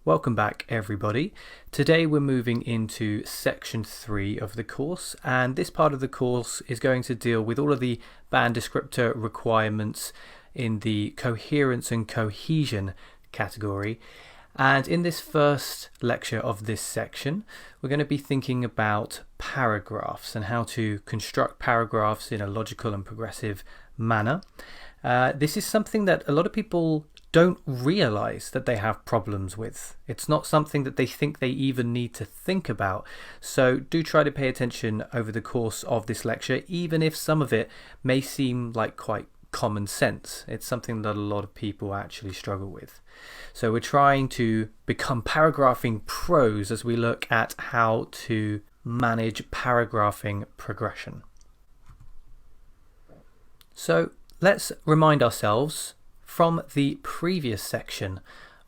Welcome back everybody. Today we're moving into section 3 of the course, and this part of the course is going to deal with all of the band descriptor requirements in the coherence and cohesion category. And in this first lecture of this section, we're going to be thinking about paragraphs and how to construct paragraphs in a logical and progressive manner. This is something that a lot of people don't realize that they have problems with. It's not something that they think they even need to think about. So do try to pay attention over the course of this lecture, even if some of it may seem like quite common sense. It's something that a lot of people actually struggle with. So we're trying to become paragraphing pros as we look at how to manage paragraphing progression. So let's remind ourselves from the previous section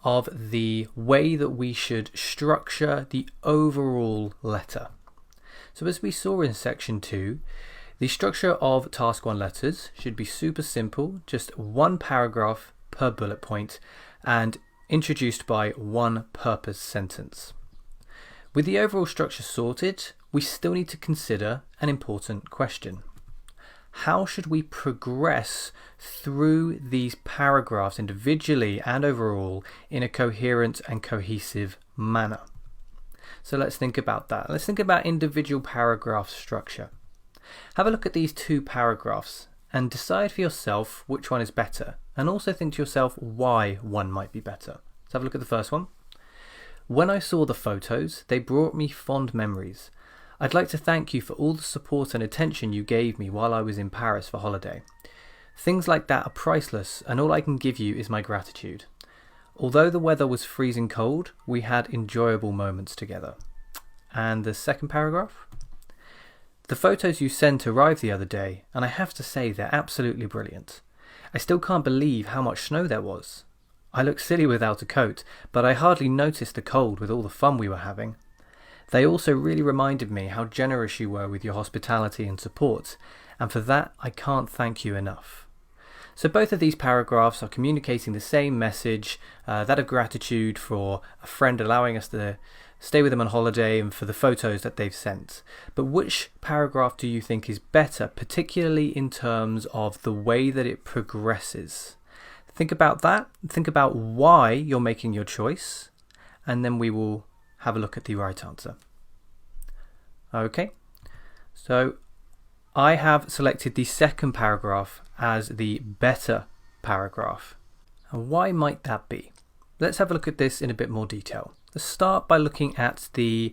of the way that we should structure the overall letter. So as we saw in section 2, the structure of task 1 letters should be super simple, just one paragraph per bullet point and introduced by one purpose sentence. With the overall structure sorted, we still need to consider an important question. How should we progress through these paragraphs individually and overall in a coherent and cohesive manner? So let's think about that. Let's think about individual paragraph structure. Have a look at these two paragraphs and decide for yourself which one is better, and also think to yourself why one might be better. Let's have a look at the first one. When I saw the photos, they brought me fond memories. I'd like to thank you for all the support and attention you gave me while I was in Paris for holiday. Things like that are priceless, and all I can give you is my gratitude. Although the weather was freezing cold, we had enjoyable moments together. And the second paragraph. The photos you sent arrived the other day, and I have to say they're absolutely brilliant. I still can't believe how much snow there was. I look silly without a coat, but I hardly noticed the cold with all the fun we were having. They also really reminded me how generous you were with your hospitality and support, and for that I can't thank you enough. So both of these paragraphs are communicating the same message, that of gratitude for a friend allowing us to stay with them on holiday and for the photos that they've sent. But which paragraph do you think is better, particularly in terms of the way that it progresses? Think about that, think about why you're making your choice, and then we will have a look at the right answer. Okay, so I have selected the second paragraph as the better paragraph. And why might that be? Let's have a look at this in a bit more detail. Let's start by looking at the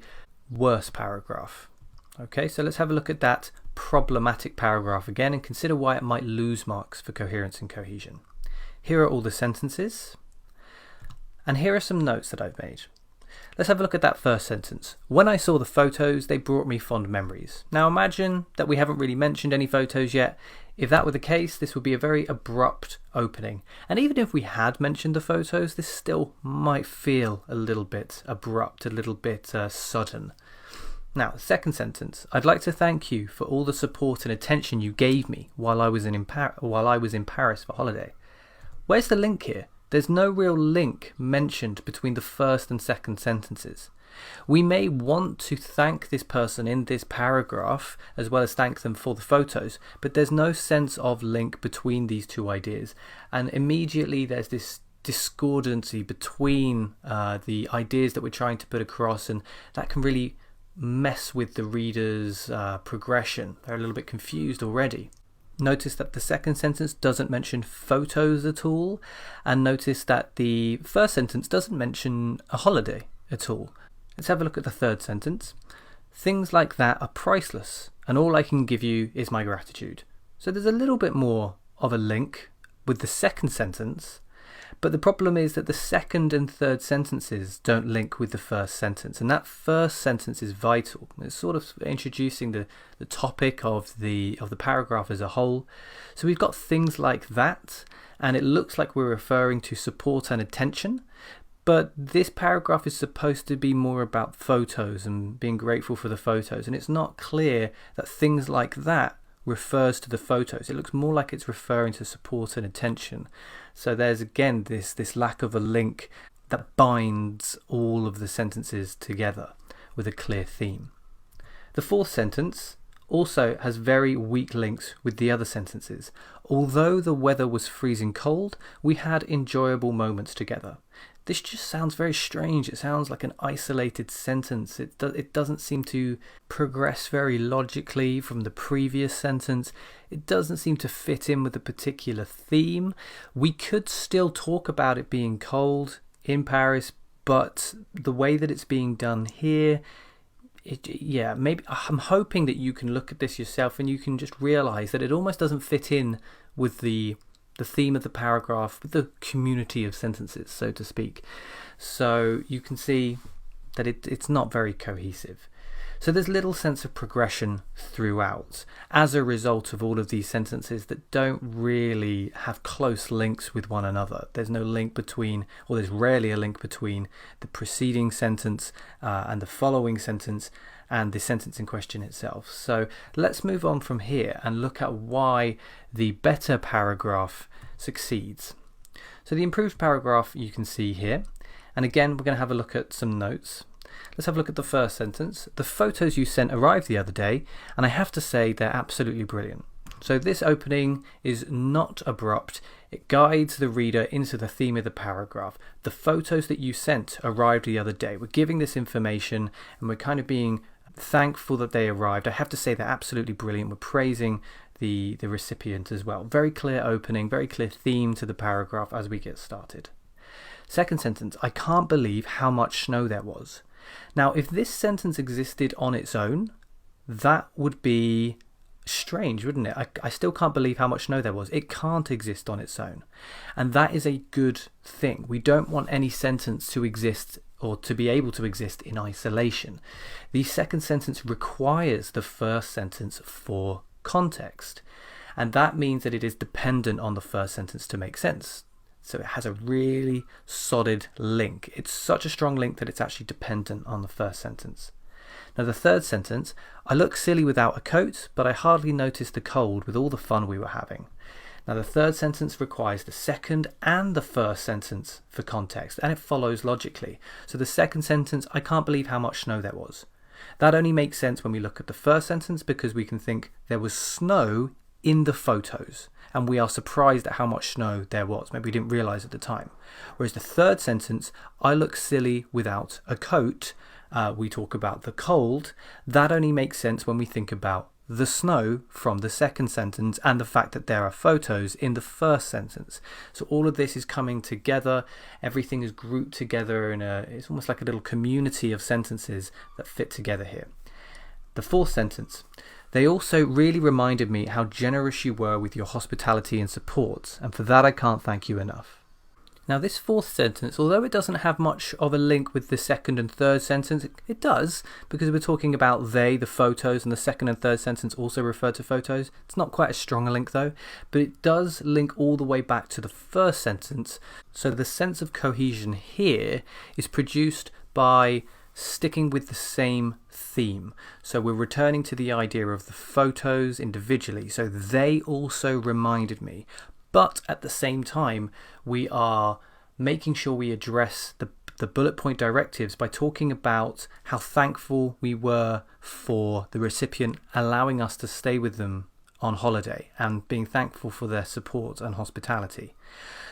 worst paragraph. Okay, so let's have a look at that problematic paragraph again and consider why it might lose marks for coherence and cohesion. Here are all the sentences, and here are some notes that I've made. Let's have a look at that first sentence. When I saw the photos, they brought me fond memories. Now imagine that we haven't really mentioned any photos yet. If that were the case, this would be a very abrupt opening. And even if we had mentioned the photos, this still might feel a little bit abrupt, a little bit sudden. Now, second sentence. I'd like to thank you for all the support and attention you gave me while I was in Paris for holiday. Where's the link here? There's no real link mentioned between the first and second sentences. We may want to thank this person in this paragraph as well as thank them for the photos, but there's no sense of link between these two ideas. And immediately there's this discordancy between the ideas that we're trying to put across, and that can really mess with the reader's progression. They're a little bit confused already. Notice that the second sentence doesn't mention photos at all, and notice that the first sentence doesn't mention a holiday at all. Let's have a look at the third sentence. Things like that are priceless, and all I can give you is my gratitude. So there's a little bit more of a link with the second sentence, but the problem is that the second and third sentences don't link with the first sentence, and that first sentence is vital. It's sort of introducing the topic of the paragraph as a whole. So we've got things like that, and it looks like we're referring to support and attention, but this paragraph is supposed to be more about photos and being grateful for the photos, and it's not clear that things like that refers to the photos. It looks more like it's referring to support and attention. So there's again this lack of a link that binds all of the sentences together with a clear theme. The fourth sentence also has very weak links with the other sentences. Although the weather was freezing cold, we had enjoyable moments together. This just sounds very strange. It sounds like an isolated sentence. It doesn't seem to progress very logically from the previous sentence. It doesn't seem to fit in with a particular theme. We could still talk about it being cold in Paris, but the way that it's being done here, maybe I'm hoping that you can look at this yourself and you can just realize that it almost doesn't fit in with the theme of the paragraph, with the community of sentences, so to speak. So you can see that it's not very cohesive. So there's little sense of progression throughout as a result of all of these sentences that don't really have close links with one another. There's no link between, or there's rarely a link between the preceding sentence and the following sentence and the sentence in question itself. So let's move on from here and look at why the better paragraph succeeds. So the improved paragraph you can see here, and again we're going to have a look at some notes. Let's have a look at the first sentence. The photos you sent arrived the other day, and I have to say they're absolutely brilliant. So this opening is not abrupt. It guides the reader into the theme of the paragraph. The photos that you sent arrived the other day. We're giving this information and we're kind of being thankful that they arrived. I have to say they're absolutely brilliant. We're praising the recipient as well. Very clear opening, very clear theme to the paragraph as we get started. Second sentence, I can't believe how much snow there was. Now, if this sentence existed on its own, that would be strange, wouldn't it? I still can't believe how much snow there was. It can't exist on its own. And that is a good thing. We don't want any sentence to exist or to be able to exist in isolation. The second sentence requires the first sentence for context. And that means that it is dependent on the first sentence to make sense. So it has a really solid link. It's such a strong link that it's actually dependent on the first sentence. Now the third sentence, I look silly without a coat, but I hardly noticed the cold with all the fun we were having. Now the third sentence requires the second and the first sentence for context, and it follows logically. So the second sentence, I can't believe how much snow there was. That only makes sense when we look at the first sentence because we can think there was snow in the photos. And we are surprised at how much snow there was. Maybe we didn't realize at the time. Whereas the third sentence, I look silly without a coat, we talk about the cold. That only makes sense when we think about the snow from the second sentence and the fact that there are photos in the first sentence. So all of this is coming together. Everything is grouped together it's almost like a little community of sentences that fit together here. The fourth sentence. They also really reminded me how generous you were with your hospitality and support, and for that I can't thank you enough. Now this fourth sentence, although it doesn't have much of a link with the second and third sentence, it does, because we're talking about the photos, and the second and third sentence also refer to photos. It's not quite as strong a link though, but it does link all the way back to the first sentence. So the sense of cohesion here is produced by sticking with the same theme. So we're returning to the idea of the photos individually. So they also reminded me. But at the same time, we are making sure we address the bullet point directives by talking about how thankful we were for the recipient allowing us to stay with them on holiday and being thankful for their support and hospitality.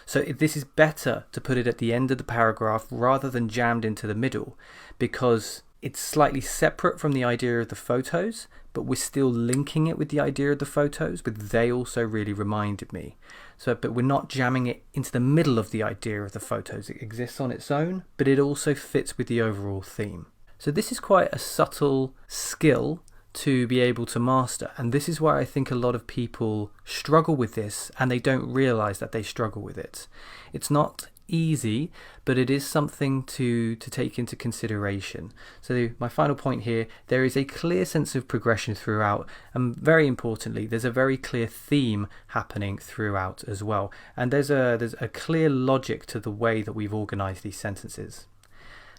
So this is better to put it at the end of the paragraph rather than jammed into the middle, because it's slightly separate from the idea of the photos, but we're still linking it with the idea of the photos, but they also really reminded me. But we're not jamming it into the middle of the idea of the photos. It exists on its own, but it also fits with the overall theme. So this is quite a subtle skill to be able to master, and this is why I think a lot of people struggle with this and they don't realize that they struggle with it. It's not easy, but it is something to take into consideration. So my final point here, there is a clear sense of progression throughout, and very importantly there's a very clear theme happening throughout as well, and there's a clear logic to the way that we've organized these sentences.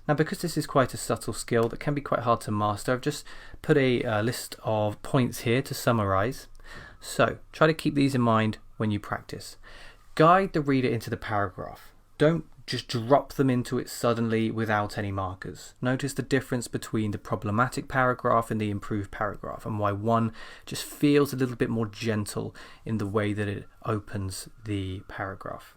Now, because this is quite a subtle skill that can be quite hard to master, I've just put a list of points here to summarize. So try to keep these in mind when you practice. Guide the reader into the paragraph. Don't just drop them into it suddenly without any markers. Notice the difference between the problematic paragraph and the improved paragraph, and why one just feels a little bit more gentle in the way that it opens the paragraph.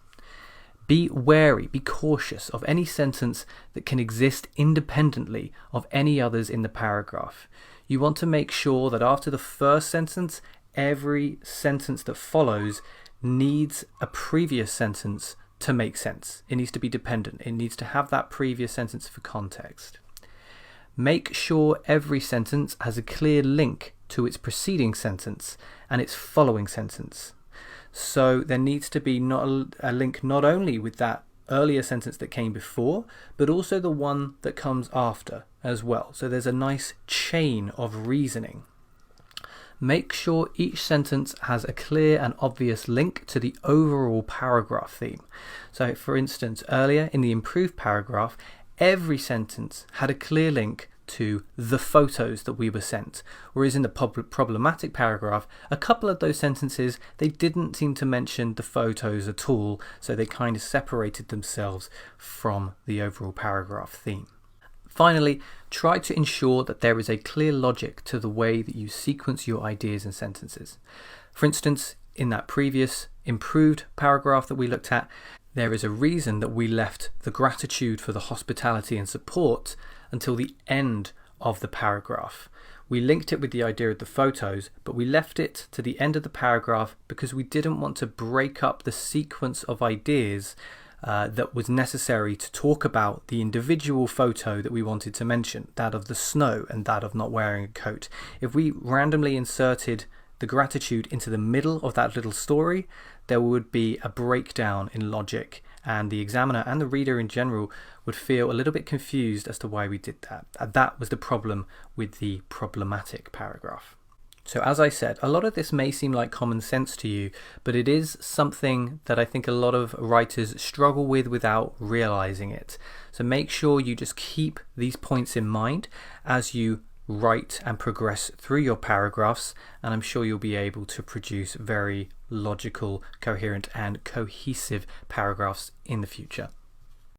Be wary, be cautious of any sentence that can exist independently of any others in the paragraph. You want to make sure that after the first sentence, every sentence that follows needs a previous sentence to make sense. It needs to be dependent. It needs to have that previous sentence for context. Make sure every sentence has a clear link to its preceding sentence and its following sentence. So there needs to be a link not only with that earlier sentence that came before, but also the one that comes after as well. So there's a nice chain of reasoning. Make sure each sentence has a clear and obvious link to the overall paragraph theme. So for instance, earlier in the improved paragraph, every sentence had a clear link to the photos that we were sent, whereas in the problematic paragraph, a couple of those sentences, they didn't seem to mention the photos at all, so they kind of separated themselves from the overall paragraph theme. Finally, try to ensure that there is a clear logic to the way that you sequence your ideas and sentences. For instance, in that previous improved paragraph that we looked at, there is a reason that we left the gratitude for the hospitality and support until the end of the paragraph. We linked it with the idea of the photos, but we left it to the end of the paragraph because we didn't want to break up the sequence of ideas that was necessary to talk about the individual photo that we wanted to mention, that of the snow and that of not wearing a coat. If we randomly inserted the gratitude into the middle of that little story, there would be a breakdown in logic, and the examiner and the reader in general would feel a little bit confused as to why we did that. That was the problem with the problematic paragraph. So as I said, a lot of this may seem like common sense to you, but it is something that I think a lot of writers struggle with without realizing it. So make sure you just keep these points in mind as you write and progress through your paragraphs, and I'm sure you'll be able to produce very logical, coherent and cohesive paragraphs in the future.